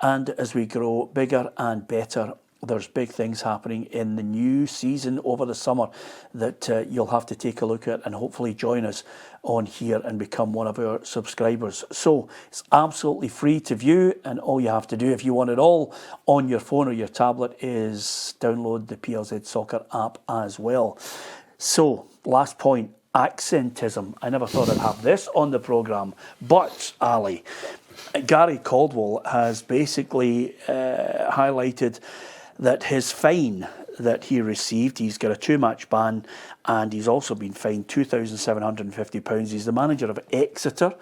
And as we grow bigger and better, there's big things happening in the new season over the summer that you'll have to take a look at and hopefully join us on here and become one of our subscribers. So it's absolutely free to view, and all you have to do if you want it all on your phone or your tablet is download the PLZ Soccer app as well. So last point, accentism. I never thought I'd have this on the programme, but Ali, Gary Caldwell has basically highlighted that his fine that he received, he's got a 2-match ban, and he's also been fined £2,750. He's the manager of Exeter,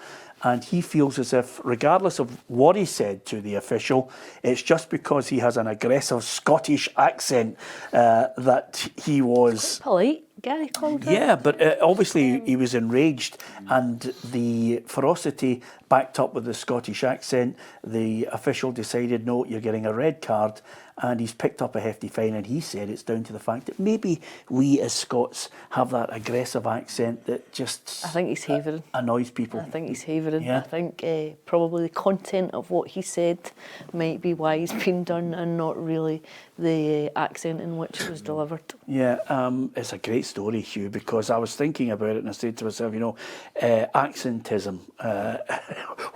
and he feels as if, regardless of what he said to the official, it's just because he has an aggressive Scottish accent that he was... Polite, Gary Caldwell. Yeah, but obviously he was enraged, and the ferocity backed up with the Scottish accent. The official decided, no, you're getting a red card, and he's picked up a hefty fine, and he said it's down to the fact that maybe we as Scots have that aggressive accent that just... I think he's havering. Annoys people. I think he's havering. Yeah. I think probably the content of what he said might be why he's been done, and not really the accent in which it was delivered. Yeah, it's a great story, Hugh, because I was thinking about it and I said to myself, accentism,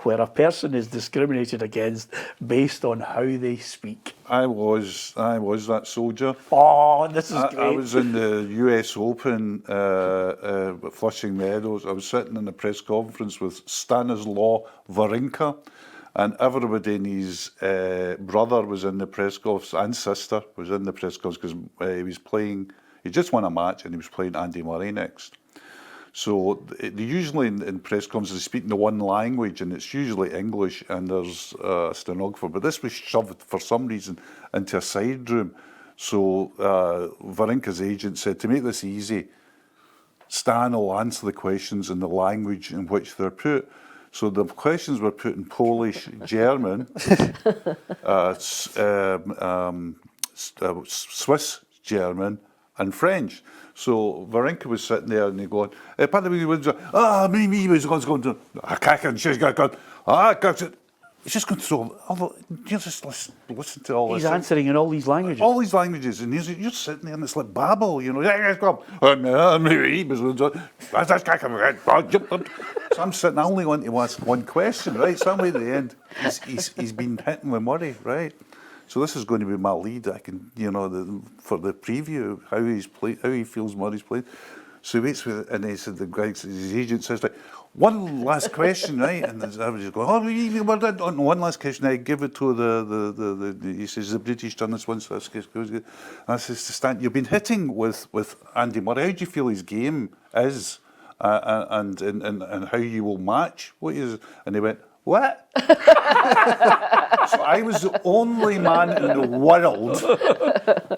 where a person is discriminated against based on how they speak. I was that soldier. Oh, this is great. I was in the US Open at Flushing Meadows. I was sitting in a press conference with Stanislaw Wawrinka, and everybody and his brother was in the press conference, and sister was in the press conference, because he was playing, he just won a match and he was playing Andy Murray next. So they usually in press conferences they speak in the one language, and it's usually English, and there's a stenographer. But this was shoved for some reason into a side room. So Wawrinka's agent said, to make this easy, Stan will answer the questions in the language in which they're put. So the questions were put in Polish, German, Swiss German, and French. So Wawrinka was sitting there and he going, me was going to, he's just going through, you just listen to all this. He's answering in all these languages. All these languages, and you're sitting there and it's like babble, So I'm sitting, I only want to ask one question, right? Somewhere at the end, he's been hitting with Murray, right? So this is going to be my lead. I can, for the preview, how he's played, how he feels Murray's played. So he waits with it, and he said, his agent says, like, one last question, right? And I was just going, one last question. I give it to he says, the British done this once. This goes good. And I says to Stan, you've been hitting with Andy Murray. How do you feel his game is, and how you will match what he is? And he went, what? So I was the only man in the world,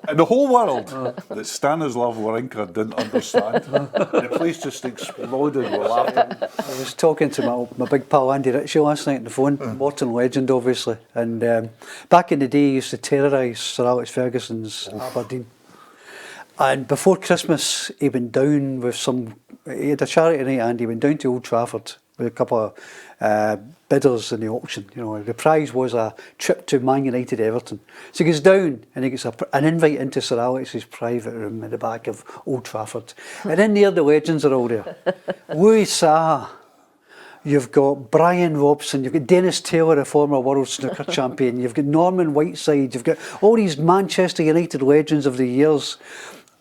in the whole world, that Stanislav Wawrinka didn't understand. The place just exploded with laughter. I was talking to my big pal Andy Ritchie last night on the phone, Morton legend obviously, and back in the day he used to terrorise Sir Alex Ferguson's Aberdeen. And before Christmas he went down with he had a charity night, and he went down to Old Trafford with a couple of bidders in the auction. The prize was a trip to Man United Everton. So he goes down and he gets an invite into Sir Alex's private room at the back of Old Trafford. And in there the legends are all there. Willie Saha, you've got Brian Robson, you've got Dennis Taylor, a former world snooker champion, you've got Norman Whiteside, you've got all these Manchester United legends of the years.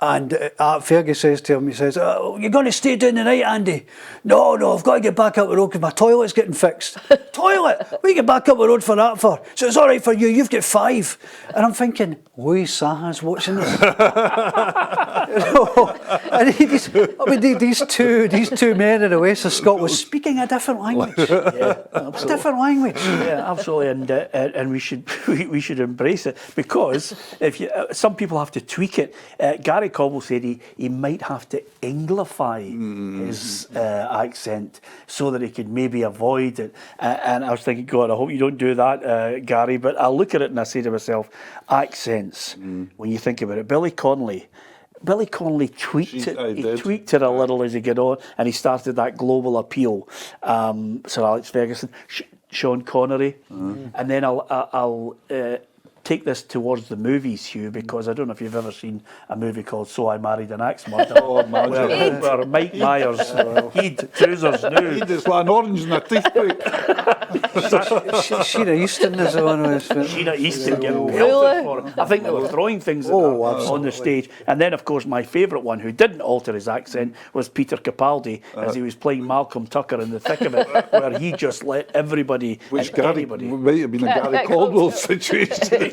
And Fergie says to him, he says, you're going to stay down the night, Andy? No, I've got to get back up the road because my toilet's getting fixed. Toilet? What do you get back up the road for that for? So it's all right for you, you've got 5. And I'm thinking, Louis Saha's watching this. And these two men in the west of Scotland were speaking a different language. Yeah, absolutely. A different language. Yeah, absolutely, and we should embrace it, because if some people have to tweak it. Gary Caldwell said he might have to Anglify his accent so that he could maybe avoid it. And I was thinking, God, I hope you don't do that, Gary. But I look at it and I say to myself, accents, when you think about it. Billy Connolly tweaked it. He tweaked it a little as he got on, and he started that global appeal. Sir Alex Ferguson, Sean Connery, and then I'll take this towards the movies, Hugh, because I don't know if you've ever seen a movie called So I Married an Axe Murderer, where Mike Myers, he'd trousers new. He'd just like an orange and a toothpick. Sheena Easton is the one who was... Sheena Easton getting pelted for it. I think they were throwing things at her on the stage. And then, of course, my favourite one, who didn't alter his accent, was Peter Capaldi, as he was playing Malcolm Tucker in the thick of it, where he just let everybody Which and anybody... might have been a Gary Caldwell situation.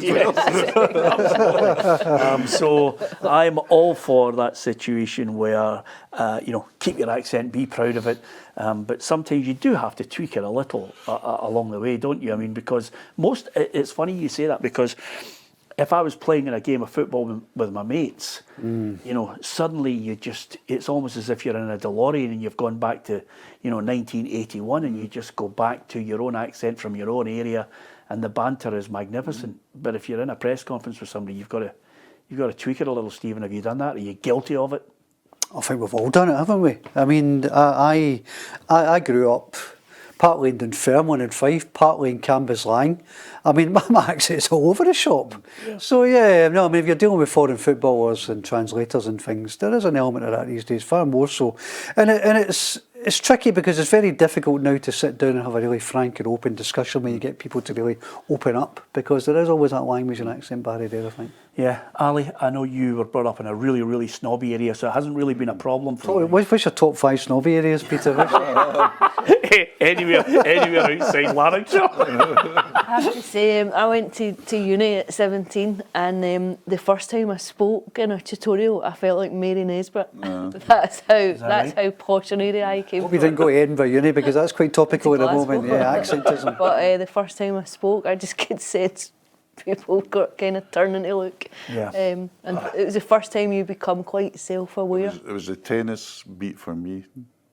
So I'm all for that situation where, keep your accent, be proud of it. But sometimes you do have to tweak it a little along the way, don't you? I mean, because it's funny you say that, because if I was playing in a game of football with my mates, suddenly it's almost as if you're in a DeLorean and you've gone back to, 1981, and you just go back to your own accent from your own area, and the banter is magnificent. But if you're in a press conference with somebody, you've got to tweak it a little, Stephen. Have you done that? Are you guilty of it? I think we've all done it, haven't we? I mean, I grew up partly in Dunfermline and Fife, partly in Cambuslang. I mean, my accent's all over the shop. Yeah. So, if you're dealing with foreign footballers and translators and things, there is an element of that these days, far more so. And it's tricky because it's very difficult now to sit down and have a really frank and open discussion when you get people to really open up, because there is always that language and accent barrier there, I think. Yeah, Ali, I know you were brought up in a really, really snobby area, so it hasn't really been a problem for you. What's your top 5 snobby areas, Peter? anywhere outside Lanarkshire. I have to say, I went to uni at 17, and the first time I spoke in a tutorial, I felt like Mary Nesbitt. That's how posh an area I came Hope from. you didn't go to Edinburgh Uni, because that's quite topical at the moment. Yeah, accentism. But the first time I spoke, I just could sense people got kind of turning to look. Yeah. And it was the first time you become quite self-aware. It was the tennis beat for me.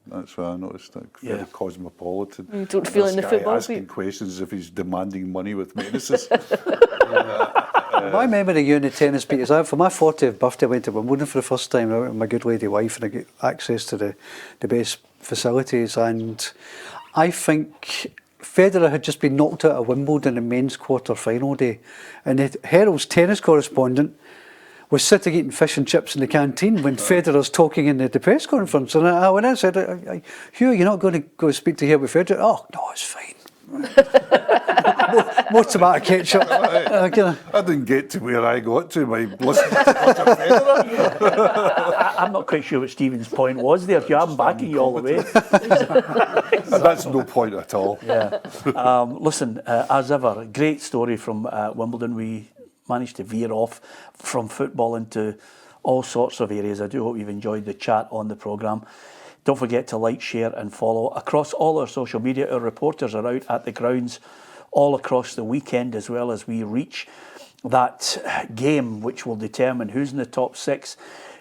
That's what I noticed. Very cosmopolitan. You don't feel in the football asking beat. questions if he's demanding money with menaces. My memory of you in the tennis beat is for my 40th birthday, I went to Wimbledon for the first time out with my good lady wife, and I got access to the best facilities. And I think Federer had just been knocked out of Wimbledon in men's quarter-final day, and the Herald's tennis correspondent was sitting eating fish and chips in the canteen when Federer's talking in the press conference. And I went in and said, Hugh, you're not going to go speak to Herbert Federer? Oh, no, it's fine. more tomato ketchup. I didn't get to where I got to by listening to Federer. I'm not quite sure what Stephen's point was there, Hugh. I'm backing you all the way. That's no point at all. Yeah. Listen, as ever, great story from Wimbledon. We managed to veer off from football into all sorts of areas. I do hope you've enjoyed the chat on the programme. Don't forget to like, share and follow across all our social media. Our reporters are out at the grounds all across the weekend, as well as we reach that game which will determine who's in the top 6,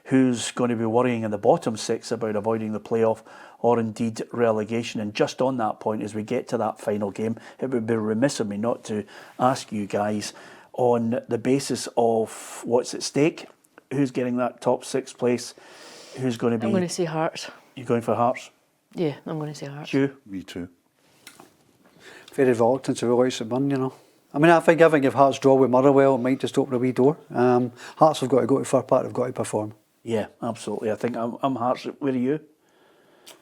who's going to be worrying in the bottom 6 about avoiding the playoff or indeed relegation. And just on that point, as we get to that final game, it would be remiss of me not to ask you guys, on the basis of what's at stake, who's getting that top 6 place, who's going to be... I'm going to say Hearts. You're going for Hearts? Yeah, I'm going to say Hearts. Hugh? Me too. Very reluctant to rule out St Mirren, I mean, I think if Hearts draw with Motherwell, it might just open a wee door. Hearts have got to go to Fir Park, they've got to perform. Yeah, absolutely. I think I'm Hearts. Where are you?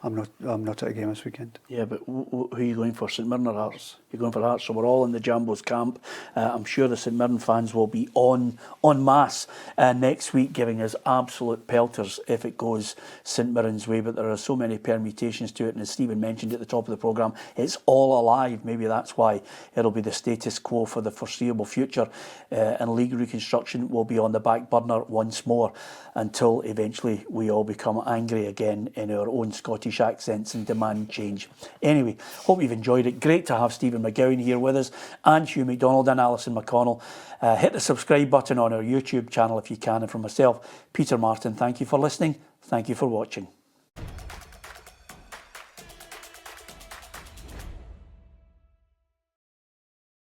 I'm not at a game this weekend. Yeah, but who are you going for, St Mirren or Hearts? You're going for Hearts, so we're all in the Jambos camp. I'm sure the St Mirren fans will be en masse next week, giving us absolute pelters if it goes St Mirren's way. But there are so many permutations to it, and as Stephen mentioned at the top of the programme, it's all alive. Maybe that's why it'll be the status quo for the foreseeable future, and league reconstruction will be on the back burner once more until eventually we all become angry again in our own Scotland Scottish accents and demand change. Anyway, hope you've enjoyed it. Great to have Stephen McGowan here with us, and Hugh MacDonald and Alison McConnell. Hit the subscribe button on our YouTube channel if you can. And from myself, Peter Martin, thank you for listening. Thank you for watching.